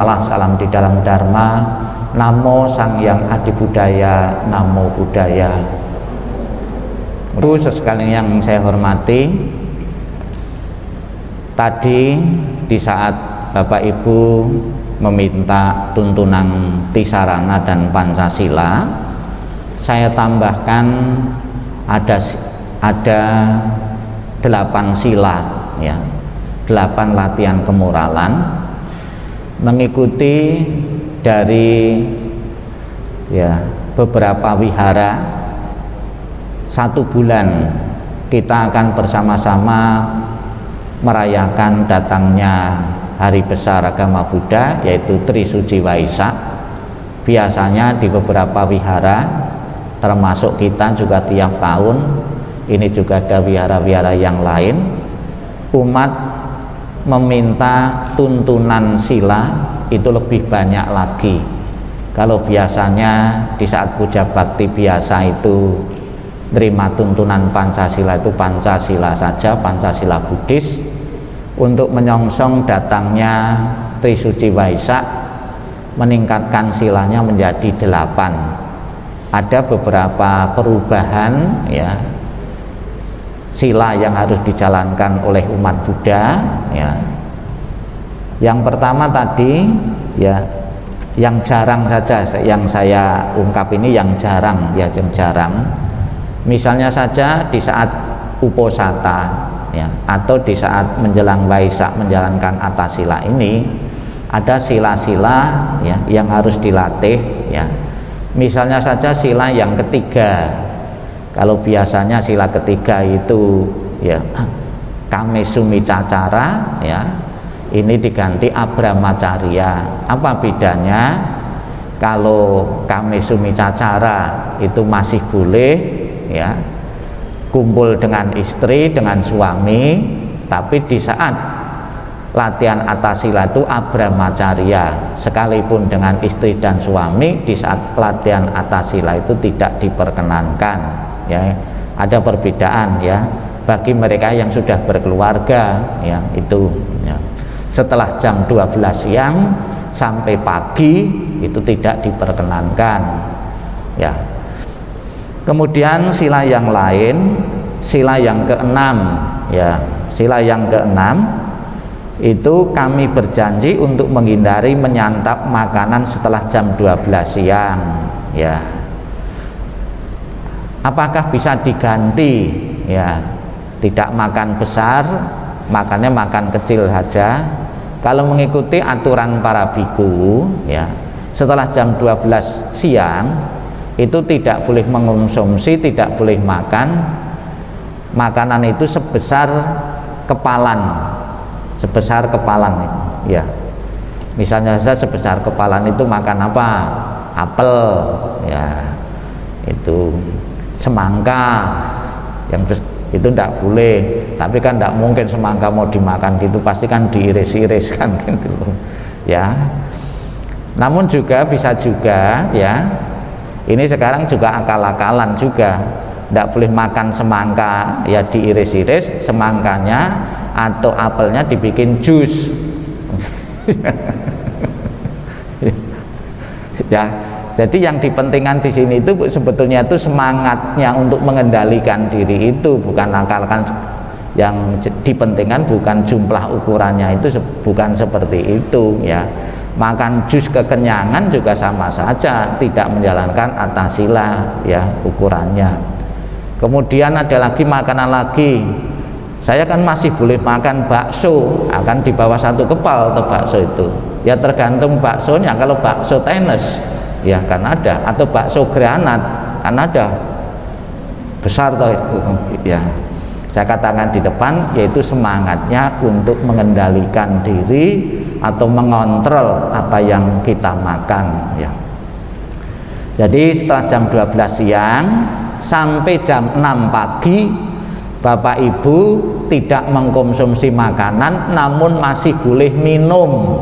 Salam di dalam Dharma. Namo Sang Hyang Adi Budaya, Namo Buddhaya. Ibu sekalian yang saya hormati, tadi di saat Bapak Ibu meminta tuntunan Tisarana dan Pancasila, saya tambahkan ada 8 sila, ya, 8 latihan kemoralan, mengikuti dari beberapa wihara. 1 bulan kita akan bersama-sama merayakan datangnya hari besar agama Buddha, yaitu Trisuci Waisak. Biasanya di beberapa wihara, termasuk kita juga tiap tahun, ini juga ada wihara-wihara yang lain, umat meminta tuntunan sila itu lebih banyak lagi. Kalau biasanya di saat puja bakti biasa itu terima tuntunan Pancasila itu Pancasila saja, Pancasila Buddhis. Untuk menyongsong datangnya Trisuci Waisak, meningkatkan silanya menjadi 8. Ada beberapa perubahan, ya, sila yang harus dijalankan oleh umat Buddha, ya. Yang pertama tadi, ya, yang jarang saja yang saya ungkap ini, yang jarang, ya, yang jarang. Misalnya saja di saat uposata, ya, atau di saat menjelang Waisak menjalankan atasila ini, ada sila-sila, ya, yang harus dilatih, ya. Misalnya saja sila yang ketiga. Kalau biasanya sila ketiga itu, ya, Kamesumicacara, ya, ini diganti Abramacharya. Apa bedanya? Kalau Kamesumicacara itu masih boleh, ya, kumpul dengan istri, dengan suami, tapi di saat latihan atasila itu Abramacharya, sekalipun dengan istri dan suami, di saat latihan atasila itu tidak diperkenankan. Ya, ada perbedaan, ya, bagi mereka yang sudah berkeluarga, ya, itu, ya, setelah jam 12 siang sampai pagi itu tidak diperkenankan, ya. Kemudian sila yang lain, sila yang keenam, ya, sila yang keenam itu kami berjanji untuk menghindari menyantap makanan setelah jam 12 siang, ya. Apakah bisa diganti, ya, tidak makan besar, makannya makan kecil saja. Kalau mengikuti aturan para biku, ya, setelah jam 12 siang itu tidak boleh mengonsumsi, tidak boleh makan makanan itu sebesar kepalan, ya. Misalnya saja sebesar kepalan itu makan apa? Apel, ya, itu semangka, yang itu tidak boleh. Tapi kan tidak mungkin semangka mau dimakan gitu, pasti kan diiris-iris kan gitu, ya. Namun juga bisa juga, ya, ini sekarang juga akal-akalan juga, tidak boleh makan semangka, ya, diiris-iris semangkanya atau apelnya dibikin jus. Ya, jadi yang dipentingkan di sini itu sebetulnya itu semangatnya untuk mengendalikan diri itu, bukan akalkan. Yang dipentingkan bukan jumlah ukurannya, itu bukan seperti itu, ya. Makan jus kekenyangan juga sama saja tidak menjalankan atasila, ya, ukurannya. Kemudian ada lagi makanan lagi. Saya kan masih boleh makan bakso, akan di bawah 1 kepal atau bakso itu, ya, tergantung baksonya. Kalau bakso tenis, ya, kan ada, atau bakso granat kan ada, besar toh itu, ya. Saya katakan di depan, yaitu semangatnya untuk mengendalikan diri atau mengontrol apa yang kita makan, ya. Jadi setelah jam 12 siang sampai jam 6 pagi Bapak Ibu tidak mengkonsumsi makanan, namun masih boleh minum,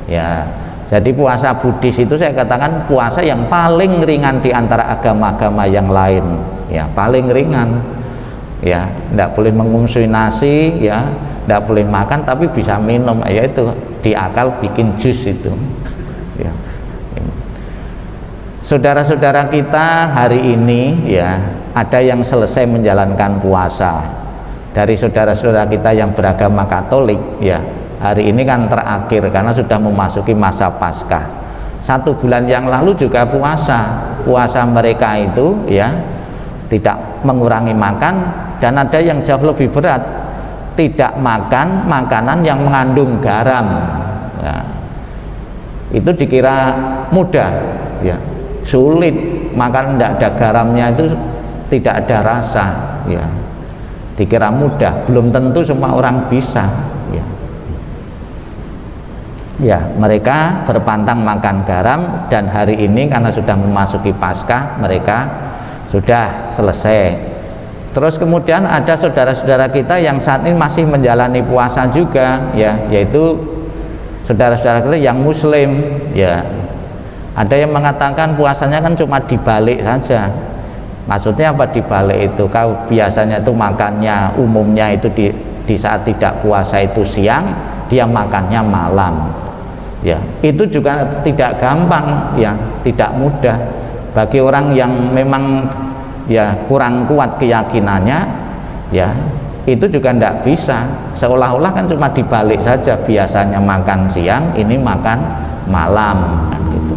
ya. Jadi puasa Buddhis itu saya katakan puasa yang paling ringan di antara agama-agama yang lain, ya, paling ringan, ya. Tidak boleh mengonsumsi nasi, ya, tidak boleh makan, tapi bisa minum, yaitu diakal bikin jus itu ya. Saudara-saudara kita hari ini ya, ada yang selesai menjalankan puasa. Dari saudara-saudara kita yang beragama Katolik ya, hari ini kan terakhir karena sudah memasuki masa Paskah. 1 bulan yang lalu juga puasa mereka itu ya tidak mengurangi makan, dan ada yang jauh lebih berat, tidak makan makanan yang mengandung garam ya. Itu dikira mudah ya, sulit, makan tidak ada garamnya itu tidak ada rasa ya, dikira mudah. Belum tentu semua orang bisa ya. Ya, mereka berpantang makan garam, dan hari ini karena sudah memasuki Paskah mereka sudah selesai. Terus kemudian ada saudara-saudara kita yang saat ini masih menjalani puasa juga ya, yaitu saudara-saudara kita yang muslim ya. Ada yang mengatakan puasanya kan cuma dibalik saja. Maksudnya apa dibalik itu? Kau biasanya itu makannya umumnya itu di saat tidak puasa itu siang, dia makannya malam. Ya, itu juga tidak gampang ya, tidak mudah bagi orang yang memang ya kurang kuat keyakinannya ya, itu juga tidak bisa. Seolah-olah kan cuma dibalik saja, biasanya makan siang, ini makan malam kan gitu.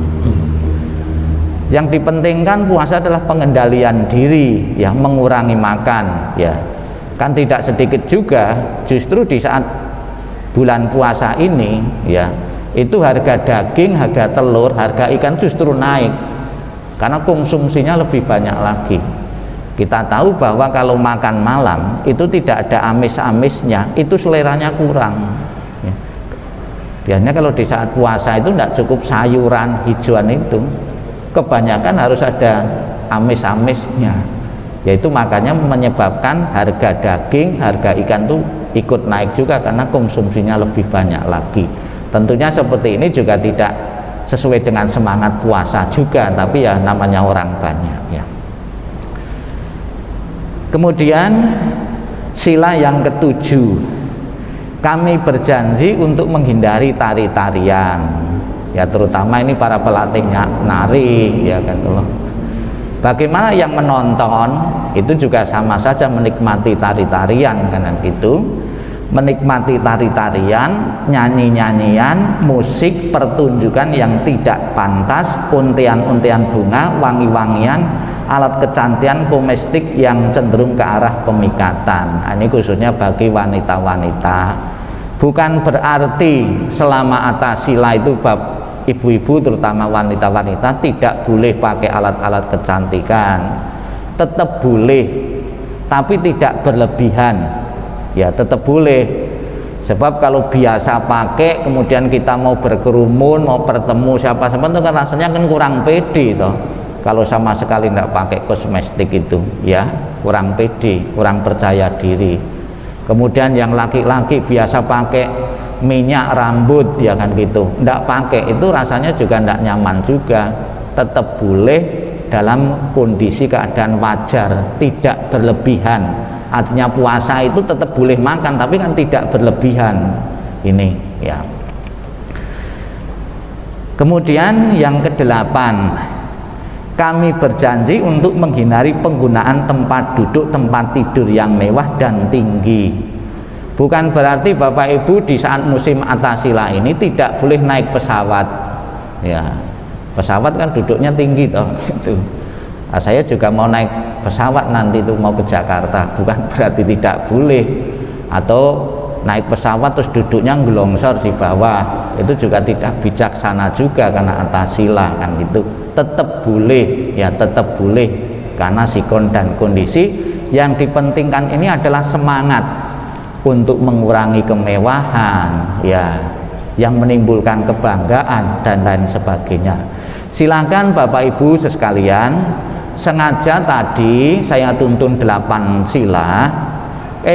Yang dipentingkan puasa adalah pengendalian diri ya, mengurangi makan ya. Kan tidak sedikit juga justru di saat bulan puasa ini ya, itu harga daging, harga telur, harga ikan justru naik karena konsumsinya lebih banyak lagi. Kita tahu bahwa kalau makan malam itu tidak ada amis-amisnya, itu seleranya kurang ya. Biasanya kalau di saat puasa itu tidak cukup sayuran hijauan itu, kebanyakan harus ada amis-amisnya, yaitu makanya menyebabkan harga daging, harga ikan itu ikut naik juga karena konsumsinya lebih banyak lagi. Tentunya seperti ini juga tidak sesuai dengan semangat puasa juga, tapi ya namanya orang banyak ya. Kemudian sila yang ke-7, kami berjanji untuk menghindari tari-tarian ya, terutama ini para pelatih nari ya kan loh. Bagaimana yang menonton itu juga sama saja menikmati tari-tarian kan gitu. Menikmati tari-tarian, nyanyi-nyanyian, musik, pertunjukan yang tidak pantas, untian-untian bunga, wangi-wangian, alat kecantikan domestik yang cenderung ke arah pemikatan. Ini khususnya bagi wanita-wanita. Bukan berarti selama atas sila itu bab ibu-ibu terutama wanita-wanita tidak boleh pakai alat-alat kecantikan. Tetap boleh, tapi tidak berlebihan. Ya tetap boleh, sebab kalau biasa pakai kemudian kita mau berkerumun, mau bertemu siapa-siapa itu kan rasanya kan kurang pede toh. Kalau sama sekali tidak pakai kosmetik itu ya kurang pede, kurang percaya diri. Kemudian yang laki-laki biasa pakai minyak rambut ya kan gitu, tidak pakai itu rasanya juga tidak nyaman juga. Tetap boleh dalam kondisi keadaan wajar, tidak berlebihan. Artinya puasa itu tetap boleh makan tapi kan tidak berlebihan ini ya. Kemudian yang ke-8, kami berjanji untuk menghindari penggunaan tempat duduk, tempat tidur yang mewah dan tinggi. Bukan berarti Bapak Ibu di saat musim atasila ini tidak boleh naik pesawat ya. Pesawat kan duduknya tinggi toh itu. Nah, saya juga mau naik pesawat nanti itu mau ke Jakarta, bukan berarti tidak boleh. Atau naik pesawat terus duduknya ngelongsor di bawah, itu juga tidak bijaksana juga karena atasila kan gitu. Tetap boleh ya, tetap boleh karena sikon dan kondisi. Yang dipentingkan ini adalah semangat untuk mengurangi kemewahan ya, yang menimbulkan kebanggaan dan lain sebagainya. Silakan Bapak Ibu sekalian, sengaja tadi saya tuntun 8 sila,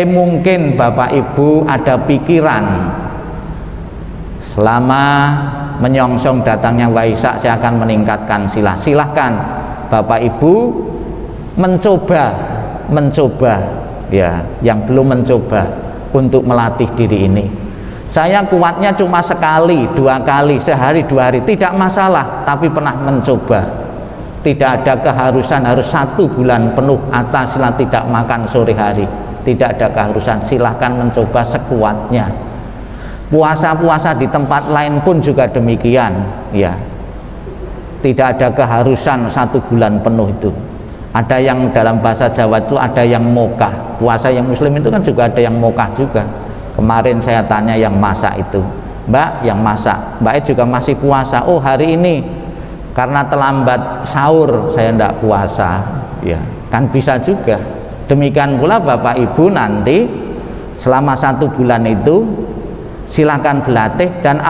mungkin Bapak Ibu ada pikiran selama menyongsong datangnya Waisak saya akan meningkatkan sila. Silahkan Bapak Ibu mencoba ya, yang belum mencoba untuk melatih diri ini. Saya kuatnya cuma sekali, 2 kali, sehari 2 hari, tidak masalah, tapi pernah mencoba. Tidak ada keharusan harus 1 bulan penuh atasila tidak makan sore hari, tidak ada keharusan, silahkan mencoba sekuatnya. Puasa-puasa di tempat lain pun juga demikian, ya. Tidak ada keharusan 1 bulan penuh itu. Ada yang dalam bahasa Jawa itu ada yang mokah. Puasa yang muslim itu kan juga ada yang mokah juga. Kemarin saya tanya yang masak itu, Mbak, yang masak, Mbak juga masih puasa. Oh, hari ini karena terlambat sahur saya tidak puasa, ya kan bisa juga. Demikian pula Bapak Ibu nanti selama 1 bulan itu silakan berlatih, dan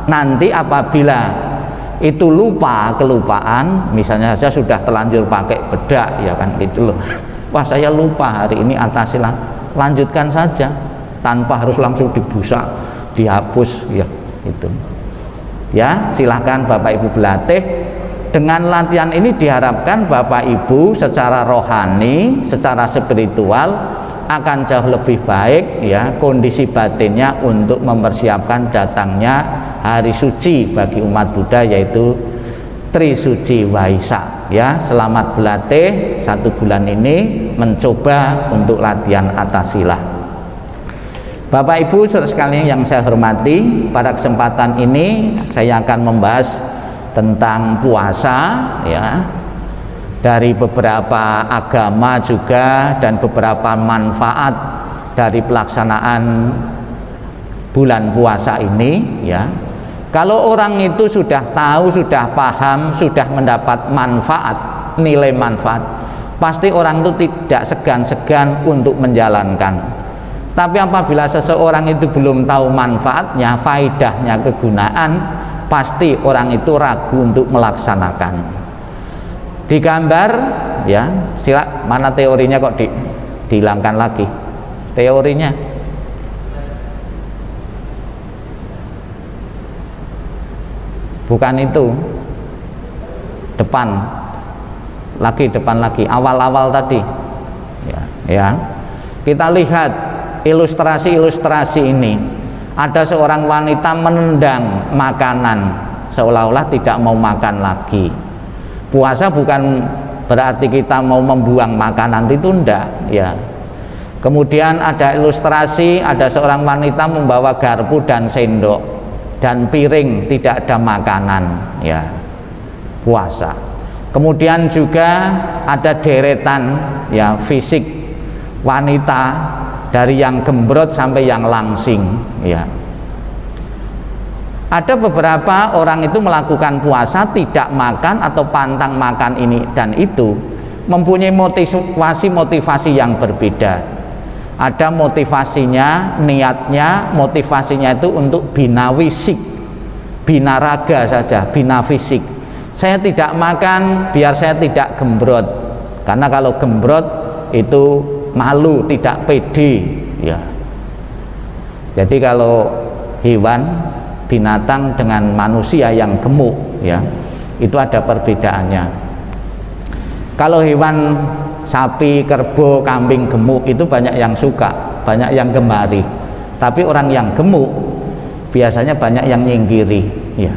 nanti apabila itu kelupaan, misalnya saya sudah terlanjur pakai bedak, ya kan gitu loh, wah saya lupa hari ini, atasilah, lanjutkan saja tanpa harus langsung dibusak, dihapus, ya itu. Ya, silahkan Bapak Ibu berlatih. Dengan latihan ini diharapkan Bapak Ibu secara rohani, secara spiritual akan jauh lebih baik, ya, kondisi batinnya untuk mempersiapkan datangnya hari suci bagi umat Buddha, yaitu Trisuci Waisak. Ya, selamat berlatih 1 bulan ini, mencoba untuk latihan atasila. Bapak Ibu saudara sekalian yang saya hormati, pada kesempatan ini saya akan membahas tentang puasa, ya, dari beberapa agama juga, dan beberapa manfaat dari pelaksanaan bulan puasa ini, ya. Kalau orang itu sudah tahu, sudah paham, sudah mendapat manfaat, nilai manfaat, pasti orang itu tidak segan-segan untuk menjalankan. Tapi apabila seseorang itu belum tahu manfaatnya, faidahnya, kegunaan, pasti orang itu ragu untuk melaksanakan. Digambar, ya, sila, mana teorinya kok dihilangkan lagi teorinya? Bukan itu, depan lagi, awal-awal tadi, ya. Kita lihat ilustrasi ini. Ada seorang wanita menendang makanan, seolah-olah tidak mau makan lagi. Puasa bukan berarti kita mau membuang makanan, itu enggak, ya. Kemudian ada ilustrasi, ada seorang wanita membawa garpu dan sendok dan piring, tidak ada makanan, ya, puasa. Kemudian juga ada deretan, ya, fisik wanita dari yang gembrot sampai yang langsing, ya. Ada beberapa orang itu melakukan puasa tidak makan atau pantang makan ini dan itu, mempunyai motivasi yang berbeda. Ada motivasinya, niatnya, motivasinya itu untuk bina fisik, bina raga saja, bina fisik. Saya tidak makan biar saya tidak gembrot, karena kalau gembrot itu malu, tidak pede, ya. Jadi kalau hewan, binatang dengan manusia yang gemuk, ya, itu ada perbedaannya. Kalau hewan sapi, kerbau, kambing gemuk itu banyak yang suka, banyak yang gemari. Tapi orang yang gemuk biasanya banyak yang nyinggiri, ya.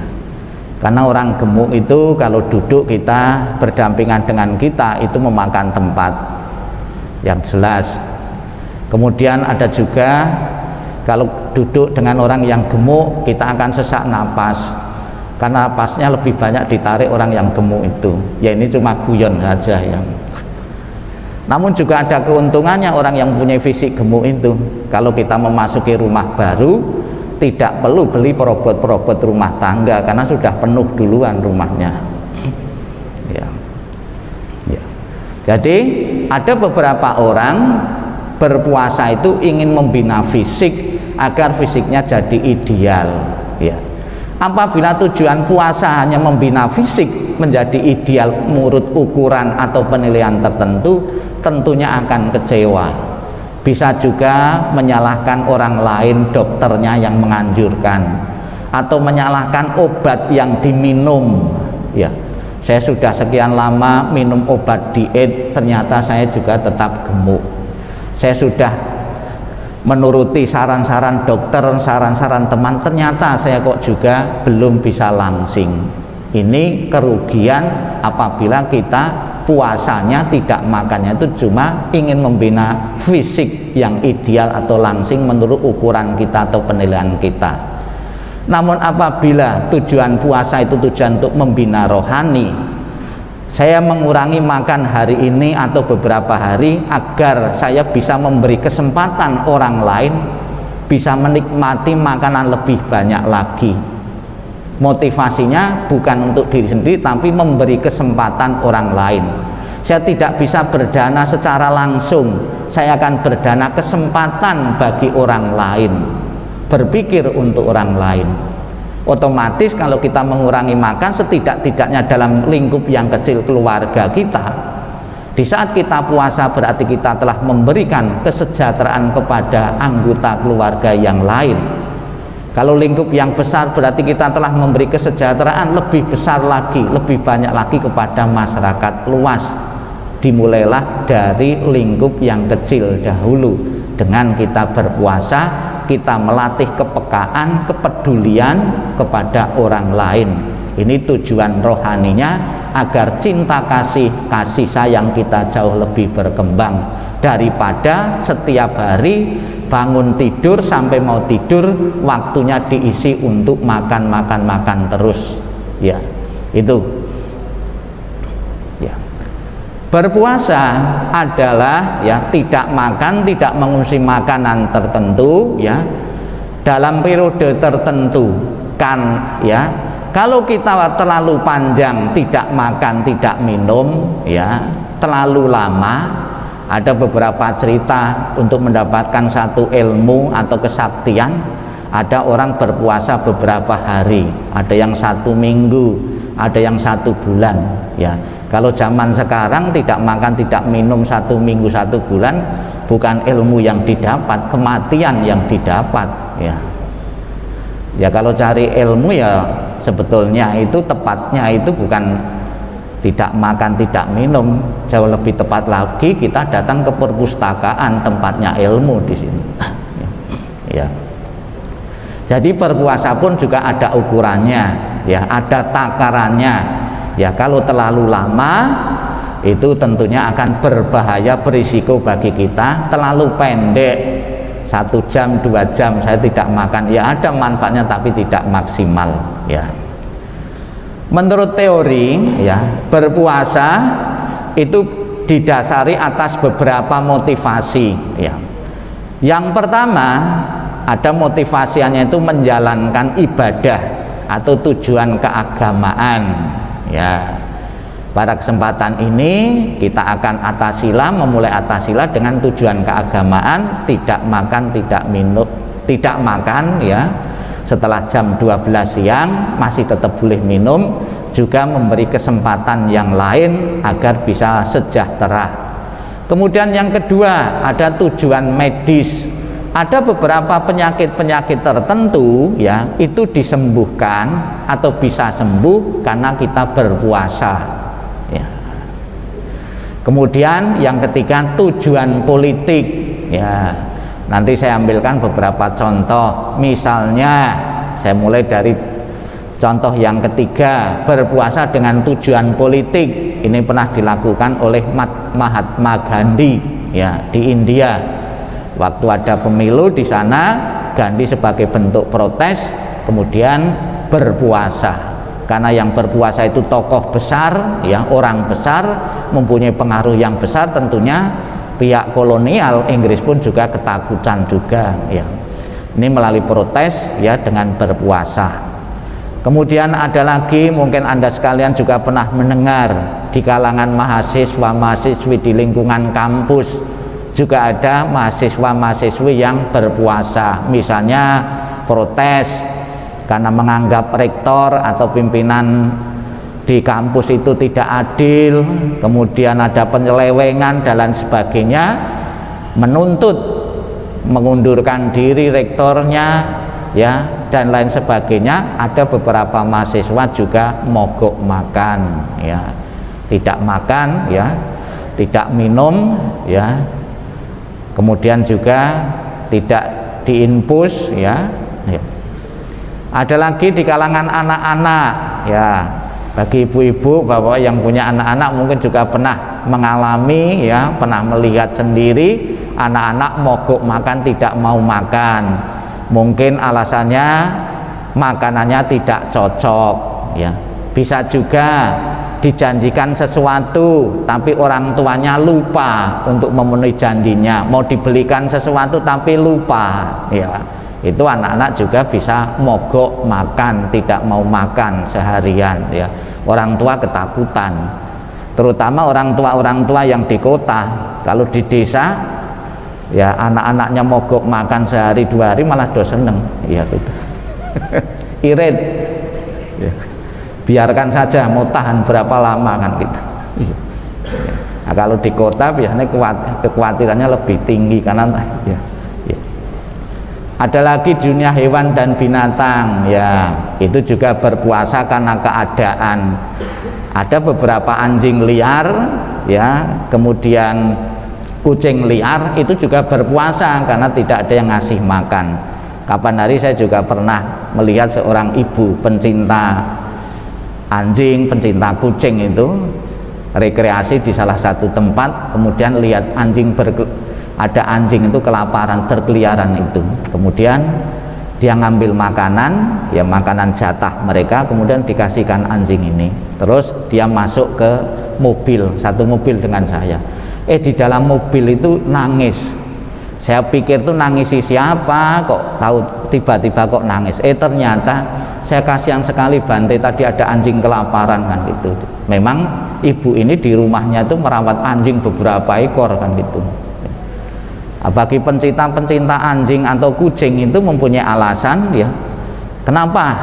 Karena orang gemuk itu kalau duduk kita berdampingan dengan kita itu memakan tempat yang jelas. Kemudian ada juga kalau duduk dengan orang yang gemuk kita akan sesak napas, karena napasnya lebih banyak ditarik orang yang gemuk itu. Ya ini cuma guyon saja, ya. Namun juga ada keuntungannya orang yang punya fisik gemuk itu. Kalau kita memasuki rumah baru, tidak perlu beli perabot-perabot rumah tangga karena sudah penuh duluan rumahnya. Ya. Ya. Jadi ada beberapa orang berpuasa itu ingin membina fisik agar fisiknya jadi ideal. Ya. Apabila tujuan puasa hanya membina fisik menjadi ideal menurut ukuran atau penilaian tertentu, tentunya akan kecewa. Bisa juga menyalahkan orang lain, dokternya yang menganjurkan, atau menyalahkan obat yang diminum. Ya, saya sudah sekian lama minum obat diet, ternyata saya juga tetap gemuk. Saya sudah menuruti saran-saran dokter, saran-saran teman, ternyata saya kok juga belum bisa langsing. Ini kerugian apabila kita puasanya, tidak makannya itu cuma ingin membina fisik yang ideal atau langsing menurut ukuran kita atau penilaian kita. Namun apabila tujuan puasa itu tujuan untuk membina rohani, saya mengurangi makan hari ini atau beberapa hari agar saya bisa memberi kesempatan orang lain bisa menikmati makanan lebih banyak lagi. Motivasinya bukan untuk diri sendiri tapi memberi kesempatan orang lain. Saya tidak bisa berdana secara langsung, saya akan berdana kesempatan bagi orang lain, berpikir untuk orang lain. Otomatis kalau kita mengurangi makan, setidak-tidaknya dalam lingkup yang kecil keluarga kita, di saat kita puasa berarti kita telah memberikan kesejahteraan kepada anggota keluarga yang lain. Kalau lingkup yang besar berarti kita telah memberi kesejahteraan lebih besar lagi, lebih banyak lagi kepada masyarakat luas. Dimulailah dari lingkup yang kecil dahulu. Dengan kita berpuasa, kita melatih kepekaan, kepedulian kepada orang lain. Ini tujuan rohaninya, agar cinta kasih sayang kita jauh lebih berkembang daripada setiap hari bangun tidur sampai mau tidur waktunya diisi untuk makan terus. Ya, itu. Ya. Berpuasa adalah ya tidak makan, tidak mengonsumsi makanan tertentu ya dalam periode tertentu kan ya. Kalau kita terlalu panjang tidak makan, tidak minum ya, terlalu lama, ada beberapa cerita untuk mendapatkan satu ilmu atau kesaktian. Ada orang berpuasa beberapa hari, ada yang 1 minggu, ada yang 1 bulan ya. Kalau zaman sekarang tidak makan tidak minum 1 minggu 1 bulan bukan ilmu yang didapat, kematian yang didapat ya. Ya kalau cari ilmu ya sebetulnya itu tepatnya itu bukan tidak makan tidak minum, jauh lebih tepat lagi kita datang ke perpustakaan tempatnya ilmu di sini. Ya. Jadi berpuasa pun juga ada ukurannya, ya ada takarannya. Ya kalau terlalu lama itu tentunya akan berbahaya, berisiko bagi kita. Terlalu pendek 1 jam 2 jam saya tidak makan, ya ada manfaatnya tapi tidak maksimal ya. Menurut teori ya berpuasa itu didasari atas beberapa motivasi ya. Yang pertama ada motivasinya itu menjalankan ibadah atau tujuan keagamaan ya. Pada kesempatan ini kita akan atasila, memulai atasila dengan tujuan keagamaan, tidak makan, tidak minum, tidak makan ya. Setelah jam 12 siang masih tetap boleh minum, juga memberi kesempatan yang lain agar bisa sejahtera. Kemudian yang kedua ada tujuan medis. Ada beberapa penyakit-penyakit tertentu ya itu disembuhkan atau bisa sembuh karena kita berpuasa ya. Kemudian yang ketiga tujuan politik ya. Nanti saya ambilkan beberapa contoh. Misalnya saya mulai dari contoh yang ketiga, berpuasa dengan tujuan politik. Ini pernah dilakukan oleh Mahatma Gandhi ya di India. Waktu ada pemilu di sana, Gandhi sebagai bentuk protes kemudian berpuasa. Karena yang berpuasa itu tokoh besar ya, orang besar, mempunyai pengaruh yang besar, tentunya pihak kolonial Inggris pun juga ketakutan juga ya. Ini melalui protes ya dengan berpuasa. Kemudian ada lagi, mungkin Anda sekalian juga pernah mendengar di kalangan mahasiswa-mahasiswi di lingkungan kampus juga ada mahasiswa-mahasiswi yang berpuasa, misalnya protes karena menganggap rektor atau pimpinan di kampus itu tidak adil, kemudian ada penyelewengan dan lain sebagainya, menuntut mengundurkan diri rektornya ya dan lain sebagainya. Ada beberapa mahasiswa juga mogok makan ya, tidak makan ya, tidak minum ya. Kemudian juga tidak diinfus ya. Ada lagi di kalangan anak-anak ya, bagi ibu-ibu bapak yang punya anak-anak mungkin juga pernah mengalami ya, pernah melihat sendiri anak-anak mogok makan, tidak mau makan, mungkin alasannya makanannya tidak cocok ya. Bisa juga dijanjikan sesuatu tapi orang tuanya lupa untuk memenuhi janjinya, mau dibelikan sesuatu tapi lupa ya, itu anak-anak juga bisa mogok makan, tidak mau makan seharian ya. Orang tua ketakutan, terutama orang tua yang di kota. Kalau di desa ya anak-anaknya mogok makan sehari 2 hari malah do seneng ya gitu. Irit ya. Biarkan saja, mau tahan berapa lama kan gitu. Nah, kalau di kota biasanya kekhawatirannya lebih tinggi karena ya. Ada lagi dunia hewan dan binatang ya, itu juga berpuasa karena keadaan. Ada beberapa anjing liar ya, kemudian kucing liar itu juga berpuasa karena tidak ada yang ngasih makan. Kapan hari saya juga pernah melihat seorang ibu pencinta anjing, pencinta kucing itu rekreasi di salah satu tempat, kemudian lihat ada anjing itu kelaparan berkeliaran itu, kemudian dia ngambil makanan ya, makanan jatah mereka, kemudian dikasihkan anjing ini, terus dia masuk ke mobil, satu mobil dengan saya. Di dalam mobil itu nangis. Saya pikir tuh nangisi siapa, kok tahu tiba-tiba kok nangis. Ternyata saya kasihan sekali Bante, tadi ada anjing kelaparan kan gitu. Memang ibu ini di rumahnya itu merawat anjing beberapa ekor kan gitu. Bagi pencinta anjing atau kucing itu mempunyai alasan ya, kenapa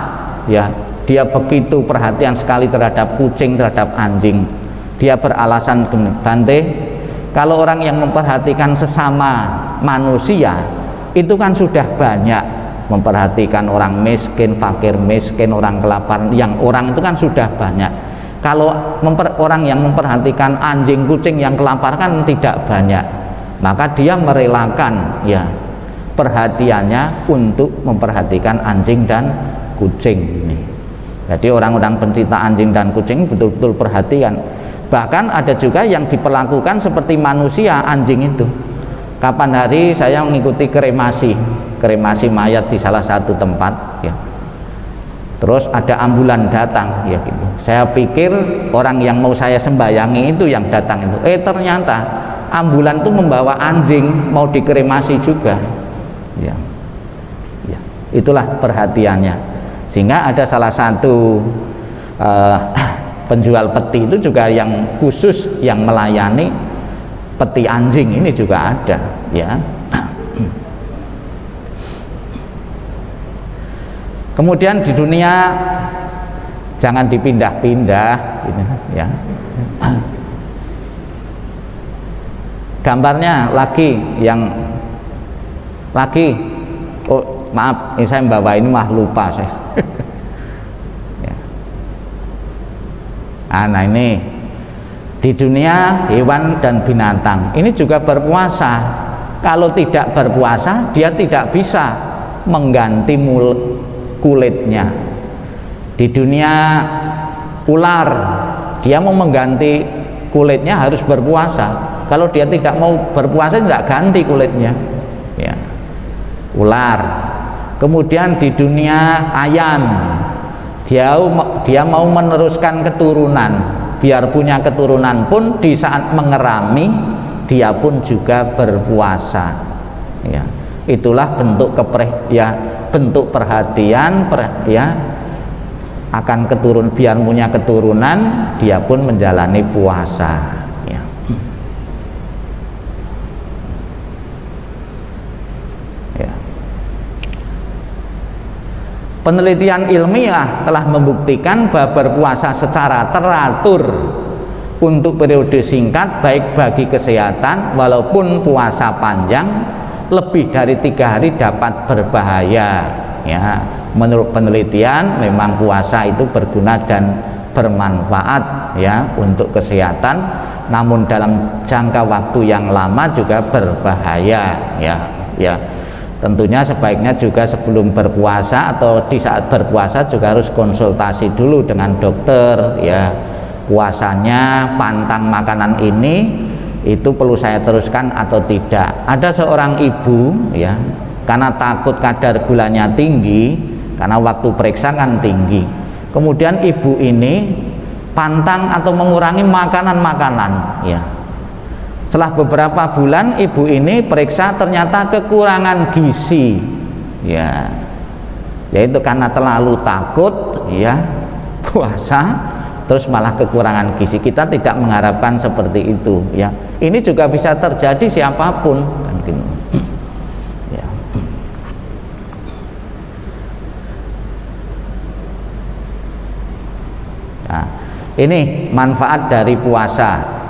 ya dia begitu perhatian sekali terhadap kucing, terhadap anjing. Dia beralasan, Bante, kalau orang yang memperhatikan sesama manusia itu kan sudah banyak, memperhatikan orang miskin, fakir miskin, orang kelaparan, yang orang itu kan sudah banyak. Kalau orang yang memperhatikan anjing, kucing yang kelaparan kan tidak banyak, maka dia merelakan ya perhatiannya untuk memperhatikan anjing dan kucing ini. Jadi orang-orang pencinta anjing dan kucing betul-betul perhatian. Bahkan ada juga yang diperlakukan seperti manusia anjing itu. Kapan hari saya mengikuti kremasi mayat di salah satu tempat ya. Terus ada ambulan datang ya gitu. Saya pikir orang yang mau saya sembayangi itu yang datang itu. Ternyata ambulan itu membawa anjing mau dikremasi juga ya. Itulah perhatiannya. Sehingga ada salah satu penjual peti itu juga yang khusus yang melayani peti anjing ini juga ada ya. Kemudian di dunia jangan dipindah-pindah gitu, ya. Gambarnya lagi oh maaf, ini saya membawa ini mah lupa saya. Ya. Nah ini di dunia hewan dan binatang ini juga berpuasa. Kalau tidak berpuasa dia tidak bisa mengganti kulitnya. Di dunia ular dia mau mengganti kulitnya harus berpuasa. Kalau dia tidak mau berpuasa tidak ganti kulitnya ya. Ular. Kemudian di dunia ayam dia mau meneruskan keturunan, biar punya keturunan pun di saat mengerami dia pun juga berpuasa ya. Itulah bentuk bentuk perhatian akan biar punya keturunan dia pun menjalani puasa ya. Penelitian ilmiah telah membuktikan bahwa berpuasa secara teratur untuk periode singkat baik bagi kesehatan, walaupun puasa panjang lebih dari 3 hari dapat berbahaya ya. Menurut penelitian memang puasa itu berguna dan bermanfaat ya untuk kesehatan, namun dalam jangka waktu yang lama juga berbahaya ya. Tentunya sebaiknya juga sebelum berpuasa atau di saat berpuasa juga harus konsultasi dulu dengan dokter ya, puasanya pantang makanan ini itu perlu saya teruskan atau tidak. Ada seorang ibu ya, karena takut kadar gulanya tinggi, karena waktu periksa kan tinggi, kemudian ibu ini pantang atau mengurangi makanan-makanan ya. Setelah beberapa bulan ibu ini periksa ternyata kekurangan gizi ya, yaitu karena terlalu takut ya puasa terus malah kekurangan gizi. Kita tidak mengharapkan seperti itu ya, ini juga bisa terjadi siapapun kan gitu ya. Nah, ini manfaat dari puasa.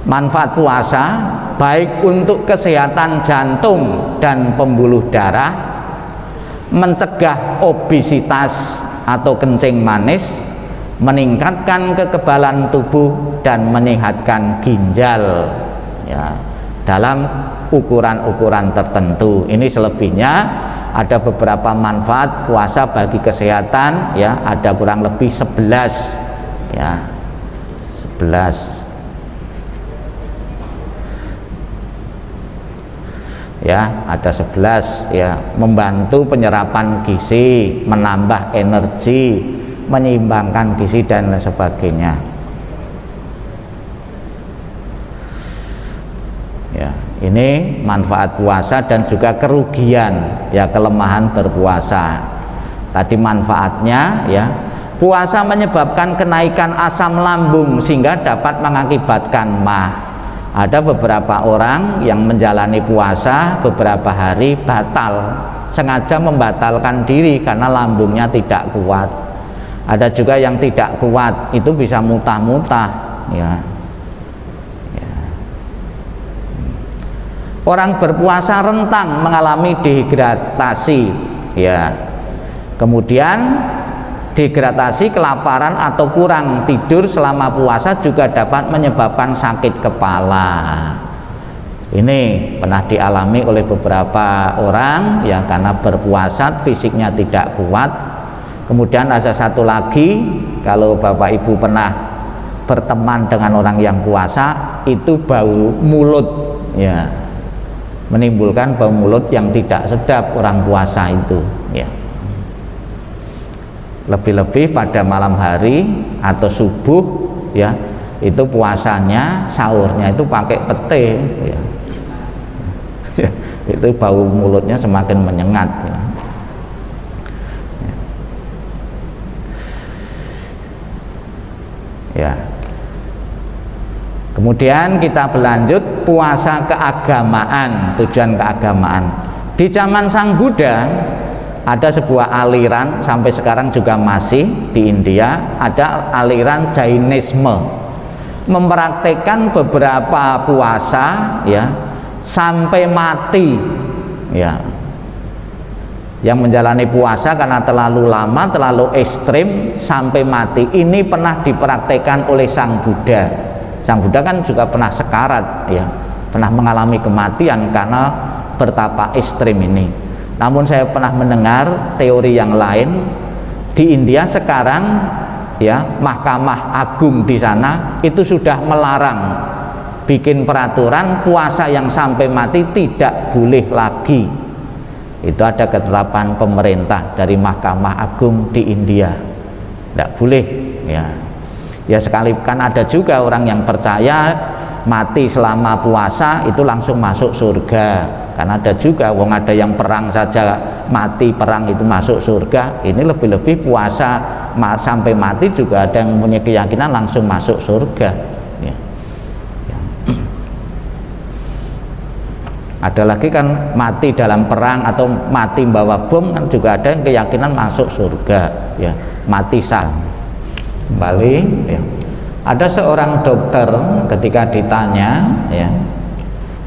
Manfaat puasa baik untuk kesehatan jantung dan pembuluh darah, mencegah obesitas atau kencing manis, meningkatkan kekebalan tubuh dan menyehatkan ginjal ya, dalam ukuran-ukuran tertentu. Ini selebihnya ada beberapa manfaat puasa bagi kesehatan ya, ada kurang lebih 11 ya, 11 ya, ada 11 ya. Membantu penyerapan gizi, menambah energi, menyeimbangkan gizi dan lain sebagainya ya. Ini manfaat puasa dan juga kerugian ya, kelemahan berpuasa. Tadi manfaatnya ya, puasa menyebabkan kenaikan asam lambung sehingga dapat mengakibatkan mah. Ada beberapa orang yang menjalani puasa beberapa hari batal, sengaja membatalkan diri karena lambungnya tidak kuat. Ada juga yang tidak kuat, itu bisa muntah-muntah ya. Orang berpuasa rentang mengalami dehidratasi ya. Kemudian dehidratasi, kelaparan atau kurang tidur selama puasa juga dapat menyebabkan sakit kepala. Ini pernah dialami oleh beberapa orang ya, karena berpuasa fisiknya tidak kuat. Kemudian ada satu lagi, kalau Bapak Ibu pernah berteman dengan orang yang puasa, itu bau mulut ya, menimbulkan bau mulut yang tidak sedap orang puasa itu ya. Lebih-lebih pada malam hari atau subuh ya, itu puasanya sahurnya itu pakai pete ya. Itu bau mulutnya semakin menyengat ya. Ya. Kemudian kita berlanjut puasa keagamaan, tujuan keagamaan. Di zaman Sang Buddha ada sebuah aliran, sampai sekarang juga masih di India, ada aliran Jainisme, mempraktekkan beberapa puasa ya sampai mati ya. Yang menjalani puasa karena terlalu lama, terlalu ekstrim sampai mati, ini pernah dipraktekkan oleh Sang Buddha. Sang Buddha kan juga pernah sekarat ya, pernah mengalami kematian karena betapa ekstrim ini. Namun saya pernah mendengar teori yang lain. Di India sekarang ya, Mahkamah Agung di sana itu sudah melarang, bikin peraturan puasa yang sampai mati tidak boleh lagi. Itu ada ketetapan pemerintah dari Mahkamah Agung di India, tidak boleh ya. Ya sekali kan ada juga orang yang percaya mati selama puasa itu langsung masuk surga. Karena ada juga wong ada yang perang saja mati perang itu masuk surga. Ini lebih-lebih puasa sampai mati juga ada yang punya keyakinan langsung masuk surga ya. Ya. Ada lagi kan mati dalam perang atau mati membawa bom, kan juga ada yang keyakinan masuk surga ya, mati sah. Kembali ya. Ada seorang dokter ketika ditanya ya,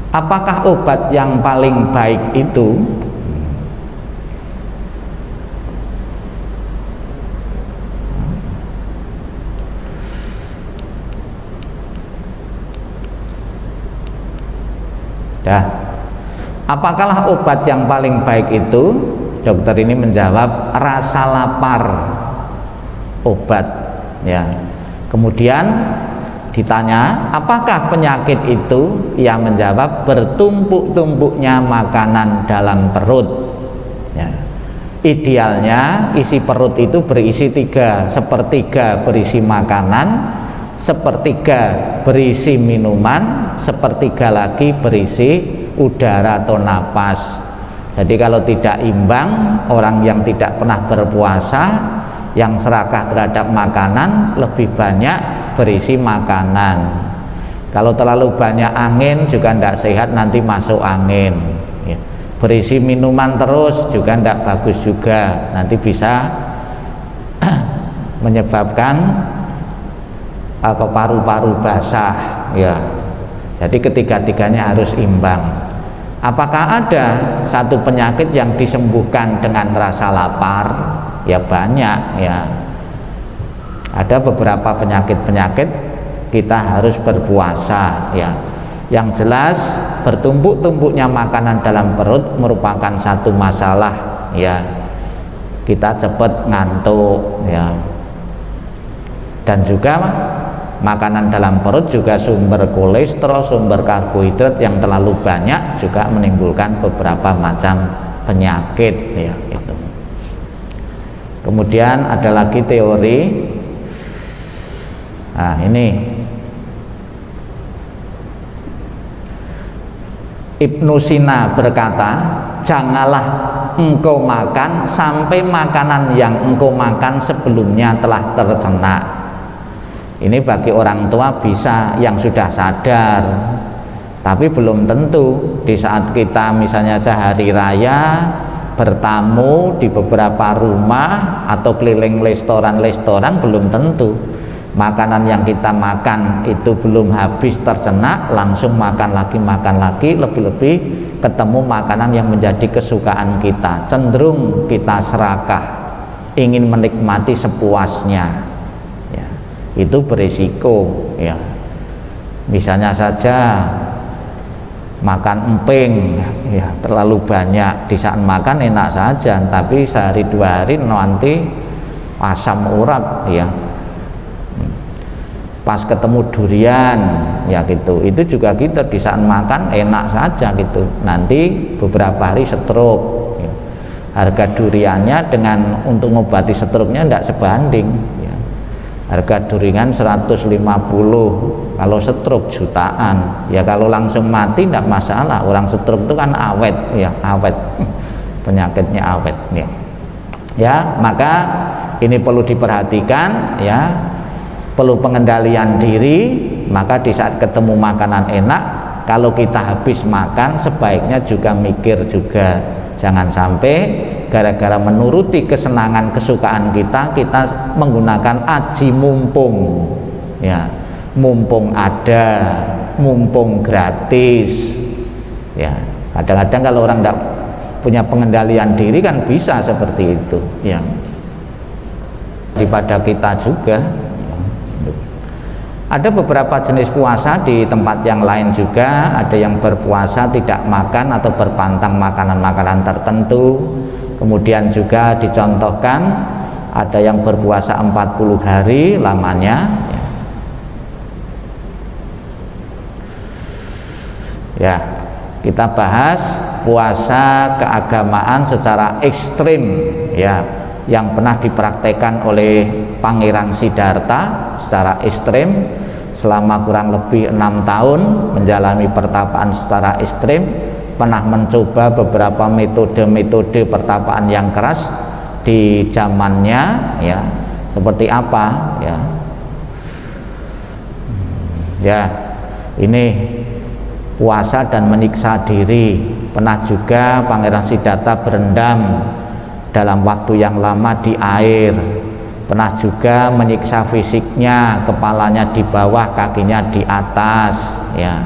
apakah obat yang paling baik itu Dah. Apakah obat yang paling baik itu? Dokter ini menjawab rasa lapar obat, ya. Kemudian ditanya apakah penyakit itu, ia menjawab bertumpuk-tumpuknya makanan dalam perut, ya. Idealnya isi perut itu berisi 3, sepertiga berisi makanan, sepertiga berisi minuman, sepertiga lagi berisi udara atau napas. Jadi kalau tidak imbang, orang yang tidak pernah berpuasa, yang serakah terhadap makanan, lebih banyak berisi makanan. Kalau terlalu banyak angin juga tidak sehat, nanti masuk angin, ya. Berisi minuman terus juga tidak bagus juga, nanti bisa menyebabkan paru-paru basah, ya. Jadi ketiga-tiganya harus imbang. Apakah ada satu penyakit yang disembuhkan dengan rasa lapar? Ya banyak, ya. Ada beberapa penyakit-penyakit kita harus berpuasa, ya. Yang jelas bertumpuk-tumpuknya makanan dalam perut merupakan satu masalah, ya. Kita cepat ngantuk, ya. Dan juga makanan dalam perut juga sumber kolesterol, sumber karbohidrat yang terlalu banyak juga menimbulkan beberapa macam penyakit, ya, itu. Kemudian ada lagi teori, nah ini Ibnu Sina berkata, janganlah engkau makan sampai makanan yang engkau makan sebelumnya telah tercerna. Ini bagi orang tua bisa yang sudah sadar, tapi belum tentu. Di saat kita misalnya sehari raya bertamu di beberapa rumah atau keliling restoran-restoran, belum tentu makanan yang kita makan itu belum habis tercerna langsung makan lagi, lebih-lebih ketemu makanan yang menjadi kesukaan kita, cenderung kita serakah, ingin menikmati sepuasnya. Itu berisiko, ya. Misalnya saja makan emping, ya, terlalu banyak, di saat makan enak saja, tapi sehari 2 hari nanti asam urat, ya. Pas ketemu durian, ya gitu, itu juga gitu, di saat makan enak saja gitu, nanti beberapa hari stroke, ya. Harga duriannya dengan untuk mengobati stroke-nya tidak sebanding. Harga durian 150, kalau stroke jutaan. Ya kalau langsung mati tidak masalah, orang stroke itu kan awet, ya, awet. Penyakitnya awet, ya. Ya, maka ini perlu diperhatikan, ya. Perlu pengendalian diri, maka di saat ketemu makanan enak, kalau kita habis makan sebaiknya juga mikir juga, jangan sampai gara-gara menuruti kesenangan kesukaan kita menggunakan aji mumpung, ya, mumpung ada, mumpung gratis, ya. Kadang-kadang kalau orang tidak punya pengendalian diri kan bisa seperti itu, ya. Daripada kita juga, ya. Ada beberapa jenis puasa di tempat yang lain juga, ada yang berpuasa tidak makan atau berpantang makanan-makanan tertentu. Kemudian juga dicontohkan ada yang berpuasa 40 hari lamanya, ya. Kita bahas puasa keagamaan secara ekstrim, ya, yang pernah dipraktekkan oleh Pangeran Siddhartha secara ekstrim selama kurang lebih 6 tahun menjalani pertapaan secara ekstrim. Pernah mencoba beberapa metode-metode pertapaan yang keras di zamannya, ya. Seperti apa, ya. Ya, ini puasa dan menyiksa diri. Pernah juga Pangeran Siddhartha berendam dalam waktu yang lama di air. Pernah juga menyiksa fisiknya, kepalanya di bawah, kakinya di atas, ya.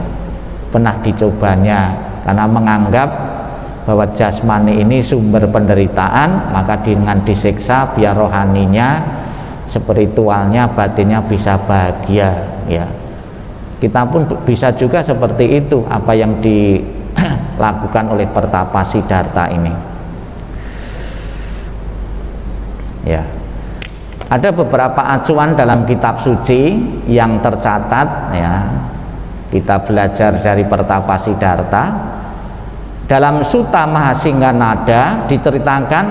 Pernah dicobanya karena menganggap bahwa jasmani ini sumber penderitaan, maka dengan disiksa biar rohaninya, spiritualnya, batinnya bisa bahagia, ya. Kita pun bisa juga seperti itu, apa yang lakukan oleh Pertapa Siddhartha ini. Ya. Ada beberapa acuan dalam kitab suci yang tercatat, ya. Kita belajar dari Pertapa Siddhartha. Dalam Sutta Mahasingganada diceritakan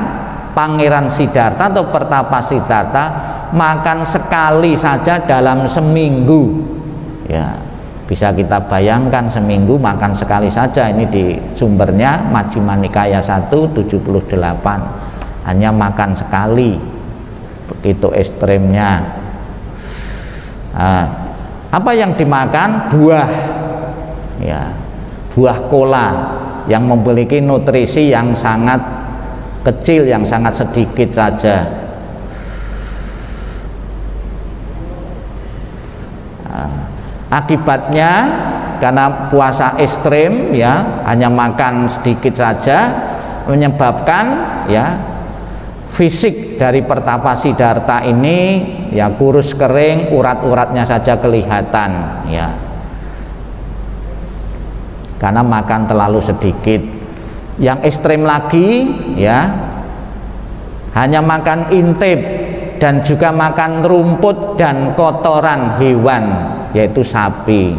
Pangeran Siddhartha atau Pertapa Siddhartha makan sekali saja dalam seminggu. Ya, bisa kita bayangkan seminggu makan sekali saja. Ini di sumbernya Majjhima Nikaya 1/78. Hanya makan sekali. Begitu ekstremnya. Nah, apa yang dimakan? Buah, ya, buah kola yang memiliki nutrisi yang sangat kecil, yang sangat sedikit saja. Nah, akibatnya karena puasa ekstrem, ya, hanya makan sedikit saja, menyebabkan, ya, fisik dari Pertapa Siddhartha ini, ya, kurus kering, urat-uratnya saja kelihatan, ya, karena makan terlalu sedikit. Yang ekstrem lagi, ya, hanya makan intip dan juga makan rumput dan kotoran hewan, yaitu sapi.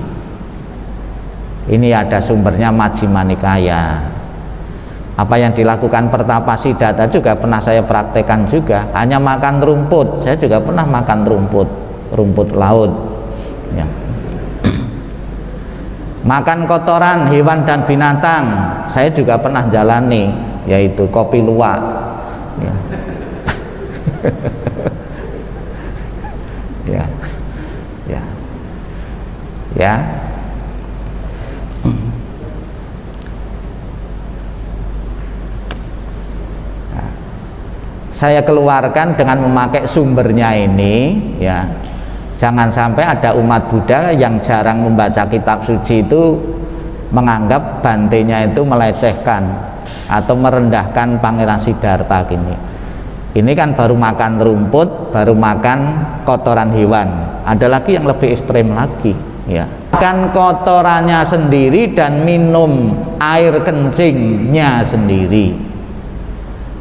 Ini ada sumbernya Majjhima Nikaya. Apa yang dilakukan Pertapa Siddhartha juga pernah saya praktekkan juga, hanya makan rumput. Saya juga pernah makan rumput laut, ya. Makan kotoran hewan dan binatang saya juga pernah jalani, yaitu kopi luwak, ya. Ya, ya, ya. Saya keluarkan dengan memakai sumbernya ini, ya. Jangan sampai ada umat Buddha yang jarang membaca kitab suci itu menganggap bantenya itu melecehkan atau merendahkan Pangeran Siddhartha gini. Ini kan baru makan rumput, baru makan kotoran hewan. Ada lagi yang lebih ekstrem lagi, ya. Makan kotorannya sendiri dan minum air kencingnya sendiri.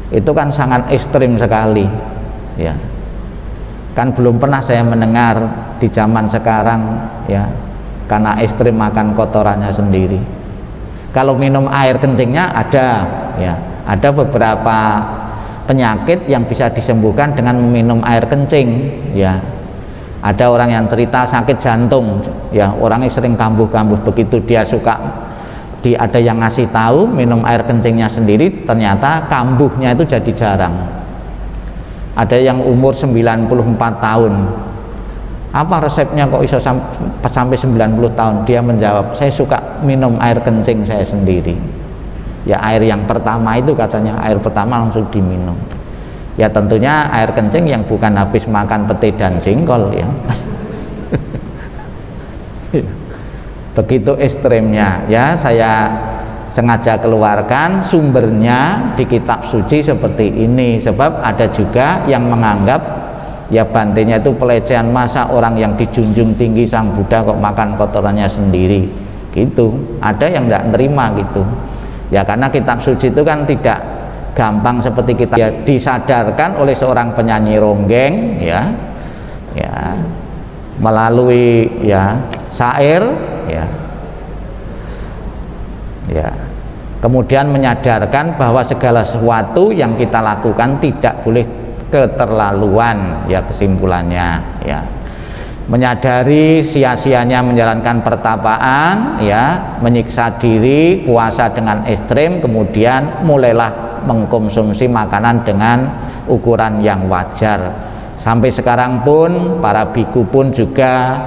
Itu kan sangat ekstrim sekali, ya. Kan belum pernah saya mendengar di zaman sekarang, ya, karena ekstrim makan kotorannya sendiri. Kalau minum air kencingnya ada, ya, ada beberapa penyakit yang bisa disembuhkan dengan meminum air kencing, ya. Ada orang yang cerita sakit jantung, ya, orangnya sering kambuh-kambuh, begitu dia suka, ada yang ngasih tahu minum air kencingnya sendiri, ternyata kambuhnya itu jadi jarang. Ada yang umur 94 tahun, apa resepnya kok bisa sampai 90 tahun? Dia menjawab, saya suka minum air kencing saya sendiri. Ya, air yang pertama itu katanya, air pertama langsung diminum. Ya, tentunya air kencing yang bukan habis makan pete dan jengkol, ya. Begitu ekstremnya, ya. Saya sengaja keluarkan sumbernya di kitab suci seperti ini, sebab ada juga yang menganggap, ya, bantenya itu pelecehan. Masa orang yang dijunjung tinggi Sang Buddha kok makan kotorannya sendiri, gitu. Ada yang tidak menerima gitu, ya, karena kitab suci itu kan tidak gampang seperti kita, ya, disadarkan oleh seorang penyanyi ronggeng, ya, ya, melalui, ya, syair, ya, ya, kemudian menyadarkan bahwa segala sesuatu yang kita lakukan tidak boleh keterlaluan, ya, kesimpulannya, ya, menyadari sia-sianya menjalankan pertapaan, ya, menyiksa diri, puasa dengan ekstrem, kemudian mulailah mengkonsumsi makanan dengan ukuran yang wajar. Sampai sekarang pun para biku pun juga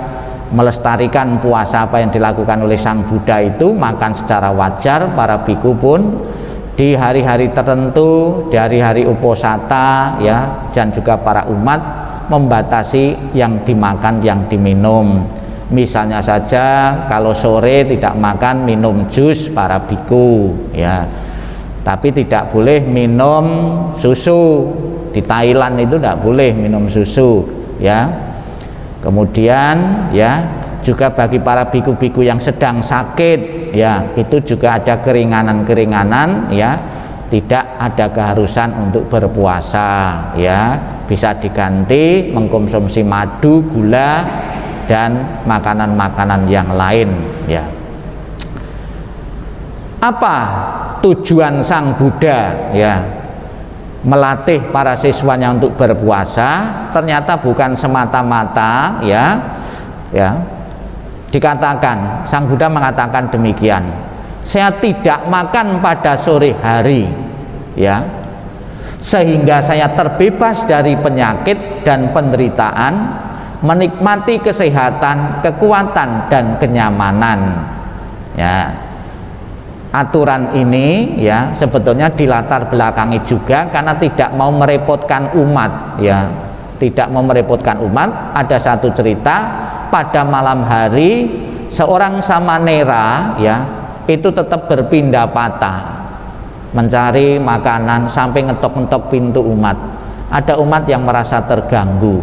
melestarikan puasa apa yang dilakukan oleh Sang Buddha itu, makan secara wajar. Para biku pun di hari-hari tertentu, di hari-hari uposata, ya, dan juga para umat membatasi yang dimakan, yang diminum. Misalnya saja kalau sore tidak makan, minum jus para biku, ya, tapi tidak boleh minum susu. Di Thailand itu tidak boleh minum susu, ya. Kemudian, ya, juga bagi para biku-biku yang sedang sakit, ya itu juga ada keringanan-keringanan, ya tidak ada keharusan untuk berpuasa, ya bisa diganti mengkonsumsi madu, gula dan makanan-makanan yang lain, ya. Apa tujuan Sang Buddha, ya, melatih para siswanya untuk berpuasa? Ternyata bukan semata-mata, ya dikatakan, Sang Buddha mengatakan demikian, saya tidak makan pada sore hari, ya, sehingga saya terbebas dari penyakit dan penderitaan, menikmati kesehatan, kekuatan dan kenyamanan, ya. Aturan ini, ya, sebetulnya dilatar belakangi juga karena tidak mau merepotkan umat, ya, tidak mau merepotkan umat. Ada satu cerita, pada malam hari seorang samanera, ya, itu tetap berpindah patah mencari makanan sampai ngetok-ngetok pintu umat. Ada umat yang merasa terganggu.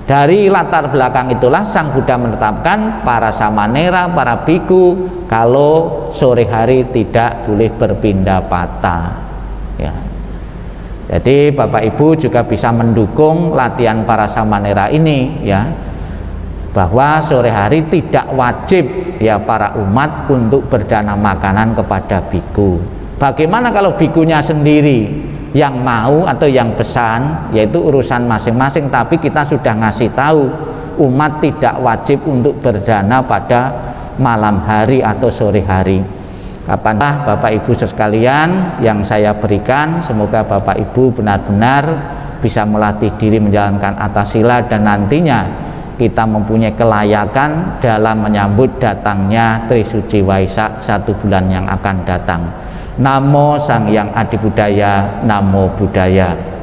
Dari latar belakang itulah Sang Buddha menetapkan para samanera, para biku, kalau sore hari tidak boleh berpindah patah, ya. Jadi Bapak Ibu juga bisa mendukung latihan para samanera ini, ya, bahwa sore hari tidak wajib, ya, para umat untuk berdana makanan kepada biku. Bagaimana kalau bikunya sendiri yang mau atau yang pesan, yaitu urusan masing-masing, tapi kita sudah ngasih tahu umat tidak wajib untuk berdana pada malam hari atau sore hari. Kapankah Bapak Ibu sekalian yang saya berikan, semoga Bapak Ibu benar-benar bisa melatih diri menjalankan atasila dan nantinya kita mempunyai kelayakan dalam menyambut datangnya Trisuci Waisak 1 bulan yang akan datang. Namo Sang Hyang Adibudaya, Namo Buddhaya.